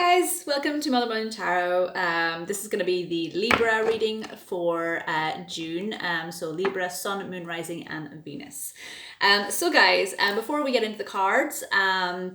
Guys, welcome to Mother Moon Tarot. This is going to be the Libra reading for June. So Libra, Sun, Moon, Rising, and Venus. So guys, before we get into the cards, I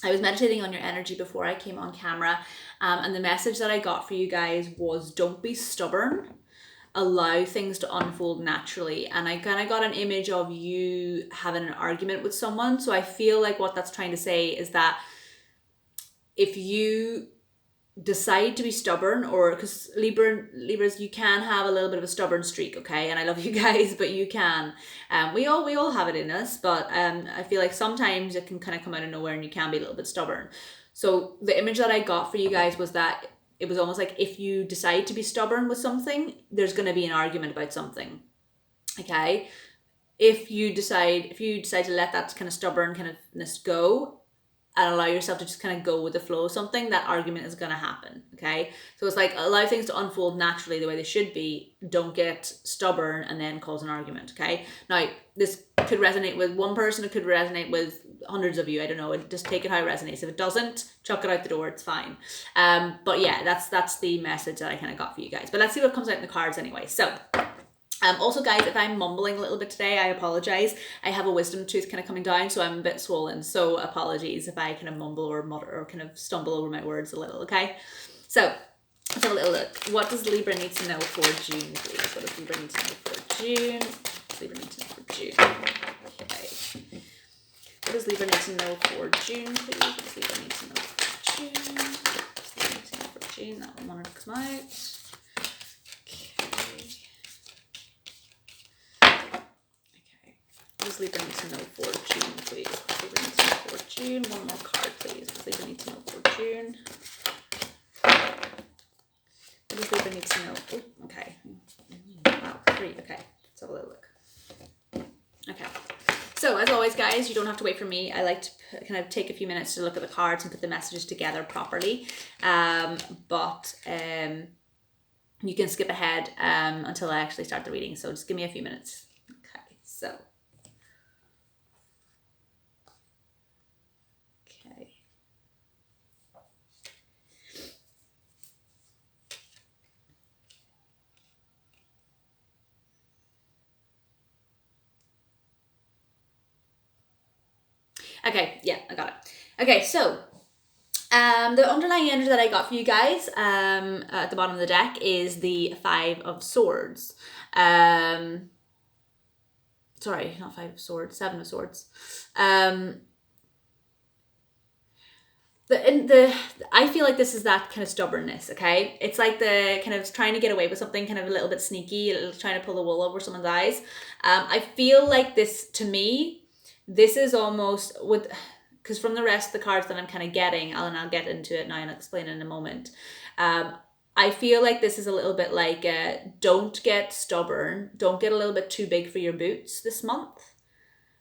was meditating on your energy before I came on camera, and the message that I got for you guys was don't be stubborn. Allow things to unfold naturally. And I kind of got an image of you having an argument with someone. So I feel like what that's trying to say is that if you decide to be stubborn, or because Libras, you can have a little bit of a stubborn streak, okay? And I love you guys, but you can. We all have it in us, but I feel like sometimes it can kind of come out of nowhere and you can be a little bit stubborn. So the image that I got for you guys was that it was almost like if you decide to be stubborn with something, there's going to be an argument about something, okay? If you decide to let that kind of stubborn kind ofness go and allow yourself to just kind of go with the flow of something, that argument is going to happen, okay? So it's like allow things to unfold naturally the way they should be. Don't get stubborn and then cause an argument, okay? Now, this could resonate with one person. It could resonate with hundreds of you. I don't know. Just take it how it resonates. If it doesn't, chuck it out the door. It's fine. But yeah, that's the message that I kind of got for you guys. But let's see what comes out in the cards anyway. So also guys, if I'm mumbling a little bit today, I apologize. I have a wisdom tooth kind of coming down, so I'm a bit swollen. So apologies if I kind of mumble or mutter or kind of stumble over my words a little, okay? So let's have a little look. What does Libra need to know for June, please? What does Libra need to know for June? What does Libra need to know for June? Okay. What does Libra need to know for June, please? What does Libra need to know for June? What does Libra need to know for June? That one wanted to come out. What does Libra need to know for June, please? What does Libra need to know for June? One more card, please. What does Libra need to know for June? What does Libra need to know? Oh, okay. Wow, 3. Okay, let's have a little look. Okay. So, as always, guys, you don't have to wait for me. I like to kind of take a few minutes to look at the cards and put the messages together properly. But you can skip ahead until I actually start the reading. So, just give me a few minutes. Okay, so. Okay, yeah, I got it. Okay, so the underlying energy that I got for you guys at the bottom of the deck is the 5 of Swords. Sorry, not 5 of Swords, 7 of Swords. I feel like this is that kind of stubbornness, okay? It's like the kind of trying to get away with something, kind of a little bit sneaky, trying to pull the wool over someone's eyes. I feel like this, to me, this is almost with, because from the rest of the cards that I'm kind of getting, and I'll get into it now and I'll explain it in a moment. I feel like this is a little bit like, don't get stubborn. Don't get a little bit too big for your boots this month.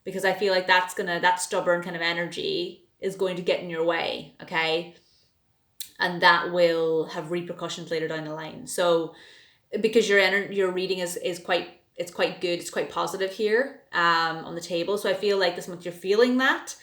Because I feel like that stubborn kind of energy is going to get in your way, okay? And that will have repercussions later down the line. So because your reading is quite good, it's quite positive here on the table. So I feel like this month you're feeling that.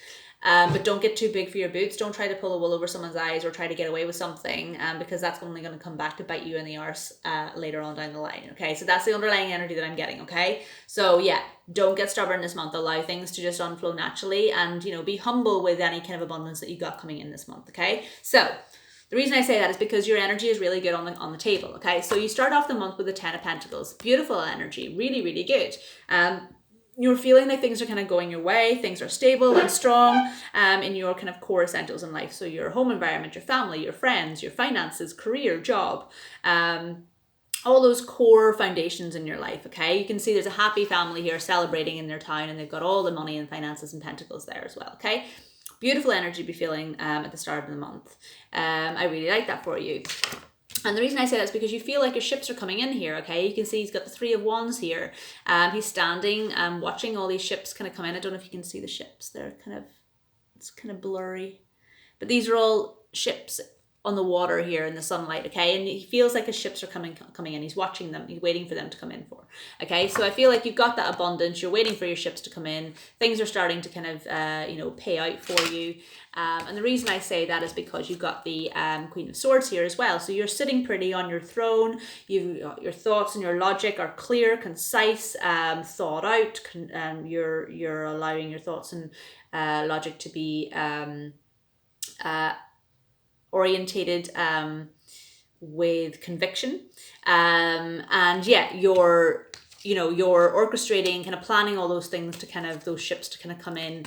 But don't get too big for your boots. Don't try to pull the wool over someone's eyes or try to get away with something because that's only going to come back to bite you in the arse later on down the line, okay? So that's the underlying energy that I'm getting, okay? So yeah, don't get stubborn this month. Allow things to just unflow naturally and, be humble with any kind of abundance that you got coming in this month, okay? So the reason I say that is because your energy is really good on the table, okay? So you start off the month with the 10 of Pentacles. Beautiful energy, really, really good. You're feeling like things are kind of going your way. Things are stable and strong in your kind of core essentials in life. So your home environment, your family, your friends, your finances, career, job, all those core foundations in your life, okay? You can see there's a happy family here celebrating in their town and they've got all the money and finances and pentacles there as well, okay? Beautiful energy to be feeling at the start of the month. I really like that for you. And the reason I say that is because you feel like your ships are coming in here, okay? You can see he's got the 3 of Wands here. He's standing, watching all these ships kind of come in. I don't know if you can see the ships. It's kind of blurry. But these are all ships on the water here in the sunlight, okay? And he feels like his ships are coming in. He's watching them. He's waiting for them to come in for, okay? So I feel like you've got that abundance. You're waiting for your ships to come in. Things are starting to kind of, pay out for you. And the reason I say that is because you've got the Queen of Swords here as well. So you're sitting pretty on your throne. Your thoughts and your logic are clear, concise, thought out. You're allowing your thoughts and logic to be orientated with conviction, and yeah, you're orchestrating, kind of planning all those things to kind of those ships to kind of come in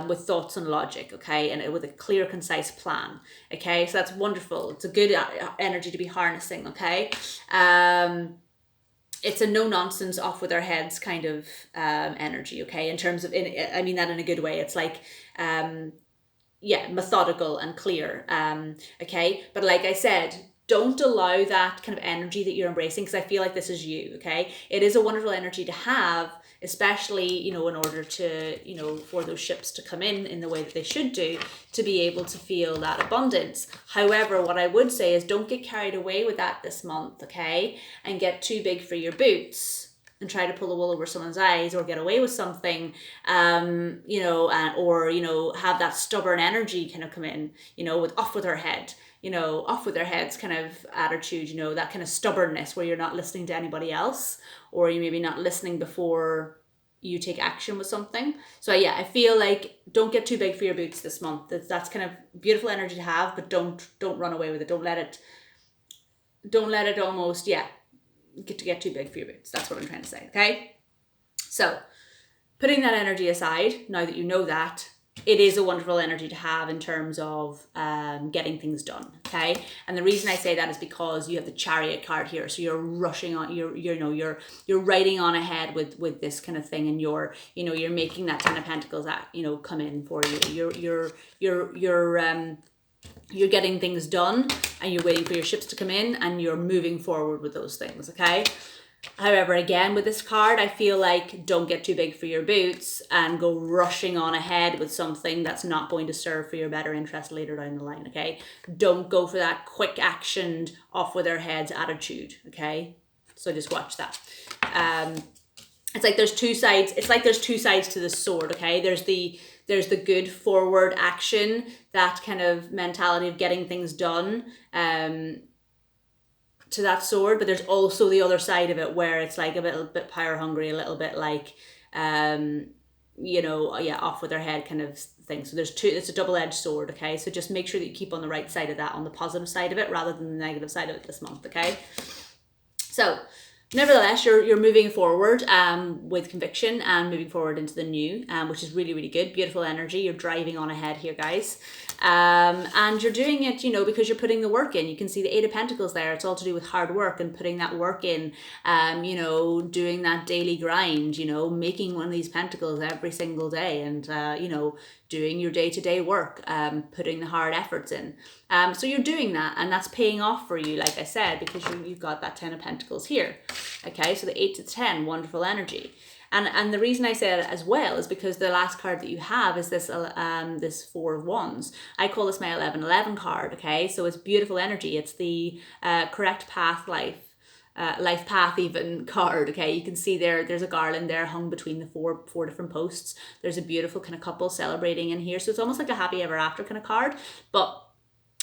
with thoughts and logic, okay, and with a clear, concise plan, okay. So that's wonderful. It's a good energy to be harnessing, okay. It's a no nonsense, off with our heads kind of energy, okay. In terms of, I mean that in a good way. It's like methodical and clear, okay. But like I said, don't allow that kind of energy that you're embracing, because I feel like this is you, okay. It is a wonderful energy to have, especially, in order to, for those ships to come in the way that they should do, to be able to feel that abundance. However, what I would say is don't get carried away with that this month, okay, and get too big for your boots and try to pull the wool over someone's eyes or get away with something, or have that stubborn energy kind of come in, with off with her head, off with their heads kind of attitude, that kind of stubbornness where you're not listening to anybody else, or you maybe not listening before you take action with something. So yeah, I feel like don't get too big for your boots this month. That's kind of beautiful energy to have, but don't run away with it. Don't let it almost, get too big for your boots. That's what I'm trying to say, okay? So putting that energy aside, now that you know that, it is a wonderful energy to have in terms of getting things done, okay? And the reason I say that is because you have the Chariot card here, so you're rushing on, you're riding on ahead with this kind of thing, and you're making that Ten of Pentacles come in for you. You're getting things done, and you're waiting for your ships to come in, and you're moving forward with those things, okay? However, again, with this card, I feel like don't get too big for your boots and go rushing on ahead with something that's not going to serve for your better interest later down the line, okay? Don't go for that quick actioned, off with their heads attitude, okay? So just watch that. It's like there's two sides. It's like there's two sides to the sword, okay? There's the good forward action, that kind of mentality of getting things done, to that sword, but there's also the other side of it where it's like a little bit power hungry, a little bit like off with their head kind of thing. So it's a double-edged sword, okay? So just make sure that you keep on the right side of that, on the positive side of it, rather than the negative side of it this month, okay? So nevertheless, you're moving forward with conviction and moving forward into the new, which is really, really good. Beautiful energy. You're driving on ahead here, guys. And you're doing it, because you're putting the work in. You can see the Eight of Pentacles there. It's all to do with hard work and putting that work in, doing that daily grind, making one of these pentacles every single day, and, doing your day-to-day work, putting the hard efforts in. So you're doing that, and that's paying off for you, like I said, because you've got that Ten of Pentacles here. Okay, so the 8 to 10, wonderful energy. And the reason I say that as well is because the last card that you have is this this Four of Wands. I call this my 1111 card, okay? So it's beautiful energy. It's the correct path life path even card, okay? You can see there's a garland there hung between the four different posts. There's a beautiful kind of couple celebrating in here. So it's almost like a happy ever after kind of card, but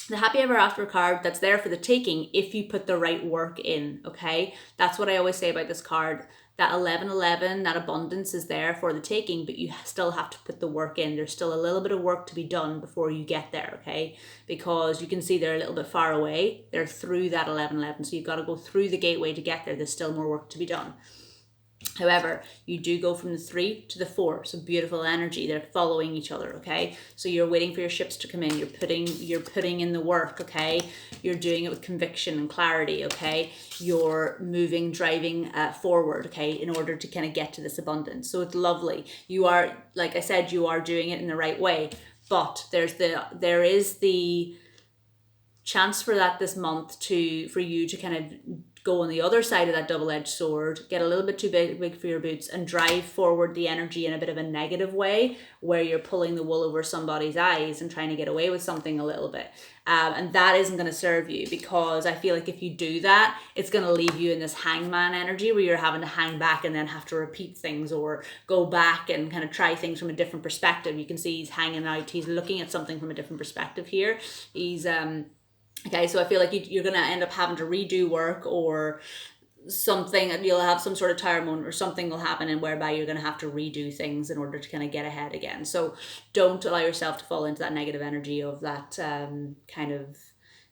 the happy ever after card that's there for the taking if you put the right work in, okay? That's what I always say about this card. That 1111, that abundance is there for the taking, but you still have to put the work in. There's still a little bit of work to be done before you get there, okay? Because you can see they're a little bit far away. They're through that 1111, so you've got to go through the gateway to get there. There's still more work to be done. However, you do go from the 3 to the 4, so beautiful energy. They're following each other, okay? So you're waiting for your ships to come in. You're putting in the work, okay? You're doing it with conviction and clarity, okay? You're moving, driving forward, okay, in order to kind of get to this abundance. So it's lovely. You are, like I said, you are doing it in the right way, but there is the chance for that this month for you to kind of go on the other side of that double-edged sword, get a little bit too big for your boots, and drive forward the energy in a bit of a negative way, where you're pulling the wool over somebody's eyes and trying to get away with something a little bit. And that isn't going to serve you, because I feel like if you do that, it's going to leave you in this hangman energy where you're having to hang back and then have to repeat things or go back and kind of try things from a different perspective. You can see he's hanging out, he's looking at something from a different perspective here. He's okay, so I feel like you're going to end up having to redo work or something, and you'll have some sort of tire moment or something will happen, and whereby you're going to have to redo things in order to kind of get ahead again. So don't allow yourself to fall into that negative energy of that kind of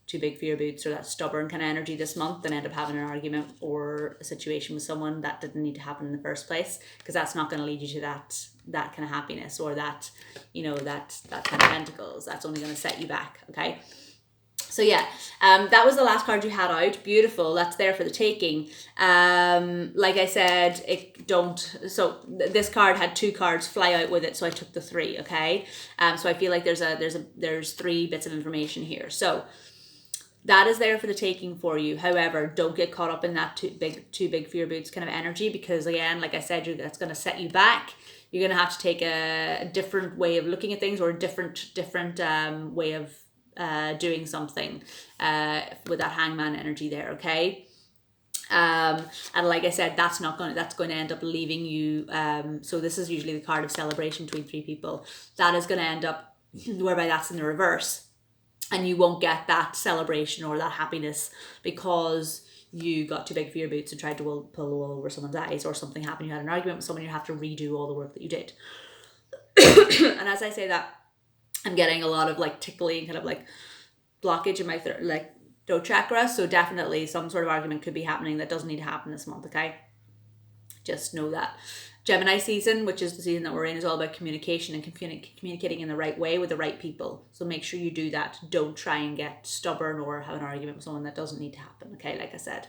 too big for your boots or that stubborn kind of energy this month, and end up having an argument or a situation with someone that didn't need to happen in the first place, because that's not going to lead you to that kind of happiness or that, you know, that kind of pentacles. That's only going to set you back. Okay. So yeah, that was the last card you had out. Beautiful. That's there for the taking. Like I said, this card had 2 cards fly out with it, so I took the 3. Okay. So I feel like there's 3 bits of information here. So that is there for the taking for you. However, don't get caught up in that too big for your boots kind of energy, because again, like I said, that's going to set you back. You're going to have to take a different way of looking at things, or a different way of doing something with that hangman energy there. Okay. And like I said, that's going to end up leaving you. So this is usually the card of celebration between 3 people. That is going to end up whereby that's in the reverse, and you won't get that celebration or that happiness because you got too big for your boots and tried to pull the wool over someone's eyes, or something happened, you had an argument with someone, you have to redo all the work that you did. And as I say that, I'm getting a lot of like tickling, kind of like blockage in my throat chakra. So definitely some sort of argument could be happening that doesn't need to happen this month. Okay. Just know that. Gemini season, which is the season that we're in, is all about communication and communicating in the right way with the right people. So make sure you do that. Don't try and get stubborn or have an argument with someone that doesn't need to happen. Okay, like I said.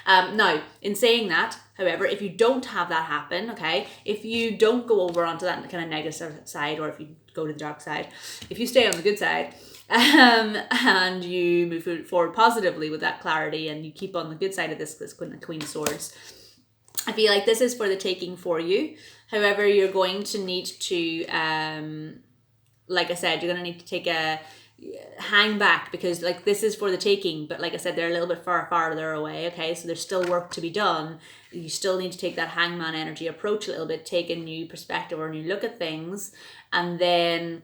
Now, in saying that, however, if you don't have that happen, okay, if you don't go over onto that kind of negative side, or if you go to the dark side, if you stay on the good side, and you move forward positively with that clarity, and you keep on the good side of this Queen of Swords, I feel like this is for the taking for you. However, you're going to need to, like I said, you're going to need to take a hang back, because like this is for the taking, but like I said, they're a little bit farther away. Okay, so there's still work to be done. You still need to take that hangman energy approach a little bit, take a new perspective or a new look at things, and then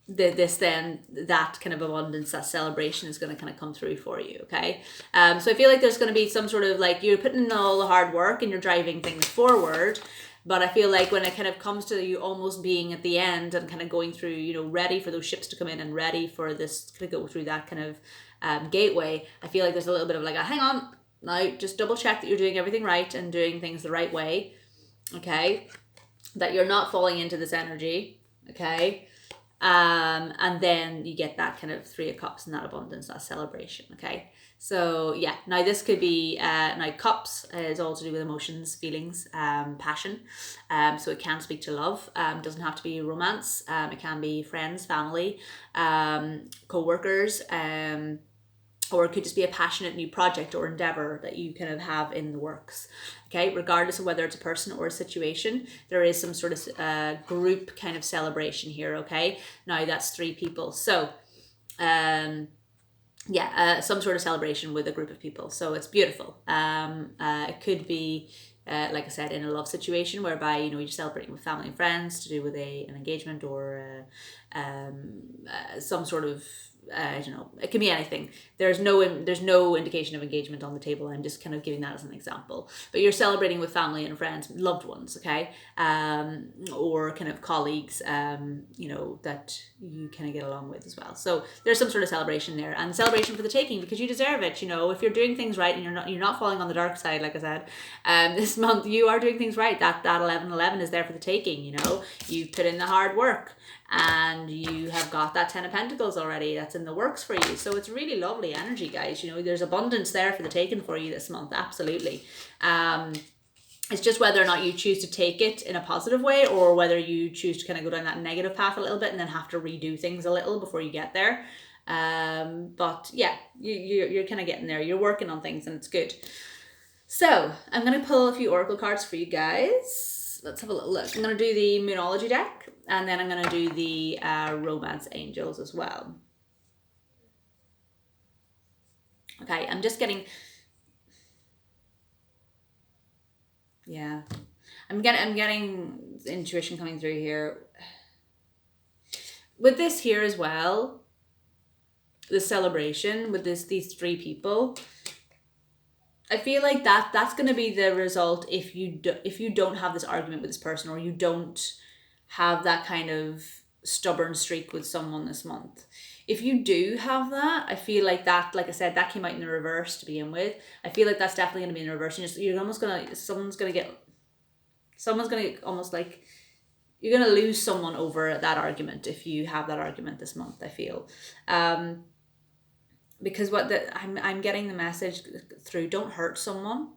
that kind of abundance, that celebration is going to kind of come through for you. Okay. So I feel like there's going to be some sort of like, you're putting in all the hard work and you're driving things forward, but I feel like when it kind of comes to you almost being at the end and kind of going through, you know, ready for those ships to come in and ready for this to go through that kind of gateway, I feel like there's a little bit of like, hang on, now just double check that you're doing everything right and doing things the right way. Okay. That you're not falling into this energy. Okay. And then you get that kind of 3 of Cups and that abundance, that celebration. Okay. So yeah, now this could be, now Cups is all to do with emotions, feelings, passion. So it can speak to love. Doesn't have to be romance. It can be friends, family, co-workers, or it could just be a passionate new project or endeavor that you kind of have in the works. Okay, regardless of whether it's a person or a situation, there is some sort of group kind of celebration here. Okay, now that's 3 people. So, some sort of celebration with a group of people. So it's beautiful. It could be, like I said, in a love situation whereby, you know, you're celebrating with family and friends to do with an engagement or some sort of, I don't know, it can be anything. There's no indication of engagement on the table. I'm just kind of giving that as an example. But you're celebrating with family and friends, loved ones, okay? Or kind of colleagues, you know, that you kind of get along with as well. So there's some sort of celebration there, and celebration for the taking, because you deserve it. You know, if you're doing things right and you're not falling on the dark side, like I said, this month you are doing things right. That 11-11 is there for the taking. You know, you put in the hard work, and you have got that 10 of Pentacles already. That's in the works for you. So it's really lovely energy, guys. You know, there's abundance there for the taking for you this month. Absolutely. It's just whether or not you choose to take it in a positive way, or whether you choose to kind of go down that negative path a little bit and then have to redo things a little before you get there. But yeah, you're kind of getting there. You're working on things, and it's good. So I'm going to pull a few oracle cards for you guys. Let's have a little look. I'm going to do the Moonology deck. And then I'm going to do the romance angels as well. Okay, I'm just getting, yeah, I'm getting intuition coming through here. With this here as well, the celebration with these three people, I feel like that's going to be the result if you don't have this argument with this person, or you don't have that kind of stubborn streak with someone this month. If you do have that, I feel like that, like I said, that came out in the reverse to begin with. I feel like that's definitely going to be in the reverse. You're almost gonna, someone's gonna get almost like, you're gonna lose someone over that argument if you have that argument this month, I feel. Because I'm getting the message through, don't hurt someone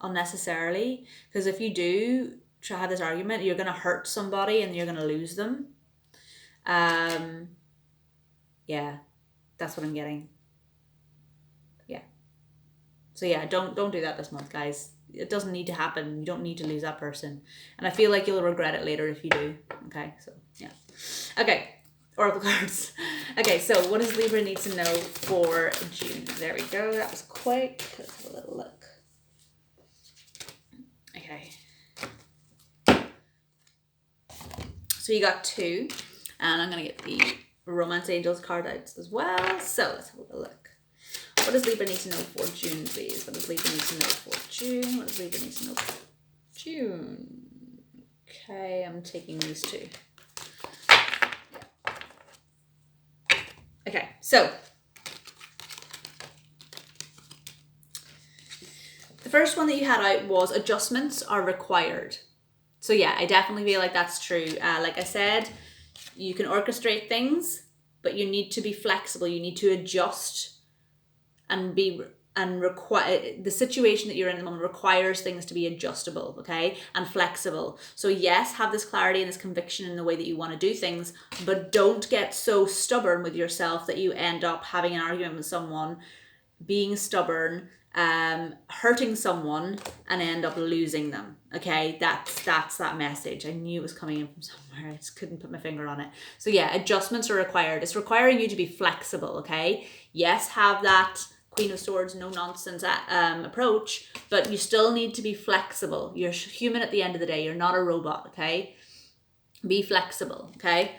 unnecessarily, because if you do try to have this argument, you're going to hurt somebody and you're going to lose them. Yeah, that's what I'm getting. Yeah. So yeah, don't do that this month, guys. It doesn't need to happen. You don't need to lose that person. And I feel like you'll regret it later if you do. Okay, so yeah. Okay, Oracle cards. Okay, so what does Libra need to know for June? There we go. That was quick. Let's have a little look. Okay. So you got 2. And I'm going to get the Romance Angels card out as well. So let's have a little look. What does Libra need to know for June, please? What does Libra need to know for June? What does Libra need to know for June? Okay, I'm taking these 2. Okay, so the first one that you had out was adjustments are required. So yeah, I definitely feel like that's true. Like I said, you can orchestrate things, but you need to be flexible. You need to adjust and require, the situation that you're in at the moment requires things to be adjustable, okay, and flexible. So yes, have this clarity and this conviction in the way that you want to do things, but don't get so stubborn with yourself that you end up having an argument with someone, being stubborn, hurting someone, and end up losing them. Okay, that's that message. I knew it was coming in from somewhere. I just couldn't put my finger on it. So yeah, adjustments are required. It's requiring you to be flexible. Okay, yes, have that Queen of Swords, no nonsense approach, but you still need to be flexible. You're human at the end of the day. You're not a robot. Okay, be flexible. Okay.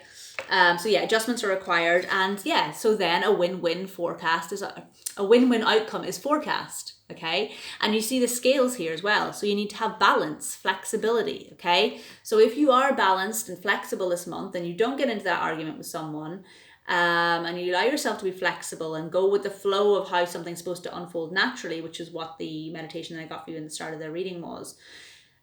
So yeah, adjustments are required, and yeah, so then a win-win forecast is a win-win outcome is forecast, okay? And you see the scales here as well, so you need to have balance, flexibility, okay? So if you are balanced and flexible this month, and you don't get into that argument with someone, and you allow yourself to be flexible and go with the flow of how something's supposed to unfold naturally, which is what the meditation that I got for you in the start of the reading was.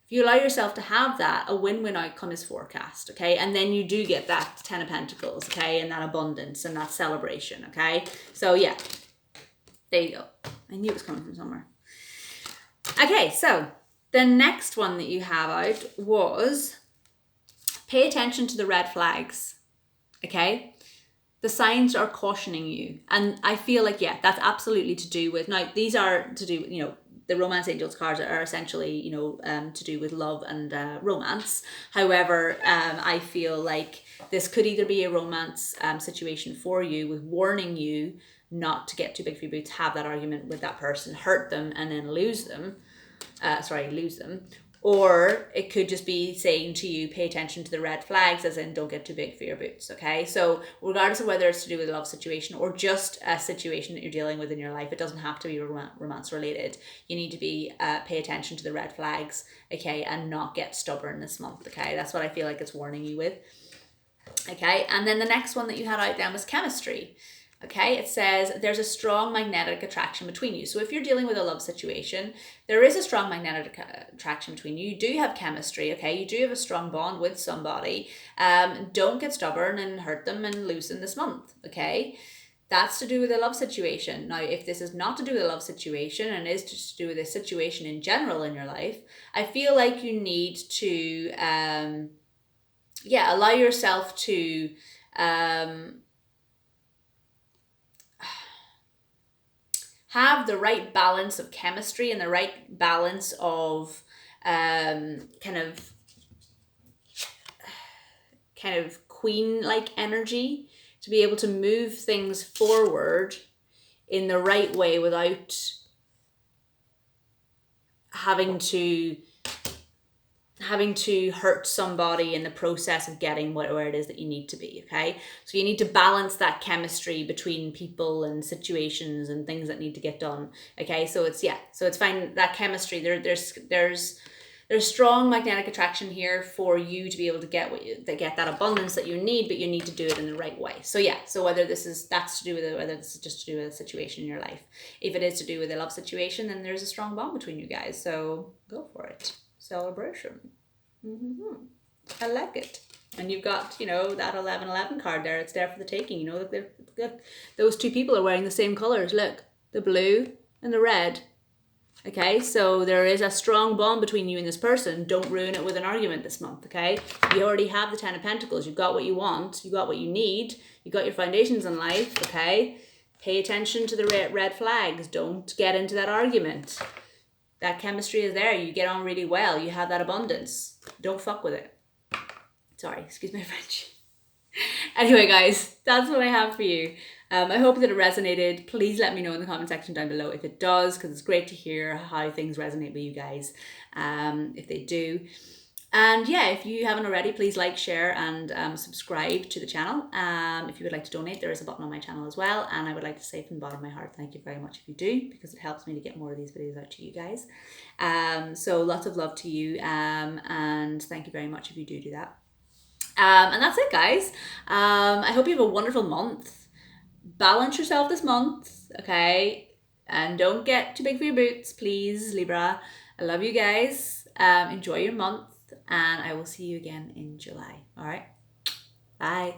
If you allow yourself to have that, a win-win outcome is forecast, okay? And then you do get that 10 of Pentacles, okay? And that abundance and that celebration, okay? So yeah, there you go. I knew it was coming from somewhere. Okay, so the next one that you have out was pay attention to the red flags, okay? The signs are cautioning you. And I feel like, yeah, that's absolutely to do with, now these are to do with, you know, the Romance Angels cards are essentially, you know, to do with love and romance. However, I feel like this could either be a romance situation for you with warning you not to get too big for your boots, have that argument with that person, hurt them, and then lose them. Lose them. Or it could just be saying to you, pay attention to the red flags, as in don't get too big for your boots, okay? So regardless of whether it's to do with a love situation or just a situation that you're dealing with in your life, it doesn't have to be romance related. You need to be pay attention to the red flags, okay, and not get stubborn this month, okay? That's what I feel like it's warning you with, okay? And then the next one that you had out then was chemistry. Okay, it says there's a strong magnetic attraction between you. So if you're dealing with a love situation, there is a strong magnetic attraction between you. You do have chemistry, okay? You do have a strong bond with somebody. Don't get stubborn and hurt them and lose them this month, okay? That's to do with a love situation. Now, if this is not to do with a love situation and is just to do with a situation in general in your life, I feel like you need to, allow yourself to, have the right balance of chemistry and the right balance of kind of kind of queen-like energy to be able to move things forward in the right way without having to hurt somebody in the process of getting where it is that you need to be, okay? So you need to balance that chemistry between people and situations and things that need to get done, okay? So it's fine, that chemistry, there's strong magnetic attraction here for you to be able to get that abundance that you need, but you need to do it in the right way. So yeah, so whether this is just to do with a situation in your life. If it is to do with a love situation, then there's a strong bond between you guys. So go for it. Celebration. I like it. And you've got, that 1111 card there. It's there for the taking. Look, those two people are wearing the same colors. Look, the blue and the red. Okay, so there is a strong bond between you and this person. Don't ruin it with an argument this month, okay? You already have the 10 of Pentacles. You've got what you want. You got what you need. You got your foundations in life, okay? Pay attention to the red flags. Don't get into that argument. That chemistry is there. You get on really well. You have that abundance. Don't fuck with it. Sorry, excuse my French. Anyway, guys, that's what I have for you. I hope that it resonated. Please let me know in the comment section down below if it does, because it's great to hear how things resonate with you guys, if they do. And yeah, if you haven't already, please like, share, and subscribe to the channel. If you would like to donate, there is a button on my channel as well. And I would like to say from the bottom of my heart, thank you very much if you do, because it helps me to get more of these videos out to you guys. So lots of love to you, and thank you very much if you do that. And that's it, guys. I hope you have a wonderful month. Balance yourself this month, okay? And don't get too big for your boots, please, Libra. I love you guys. Enjoy your month, and I will see you again in July. All right? Bye.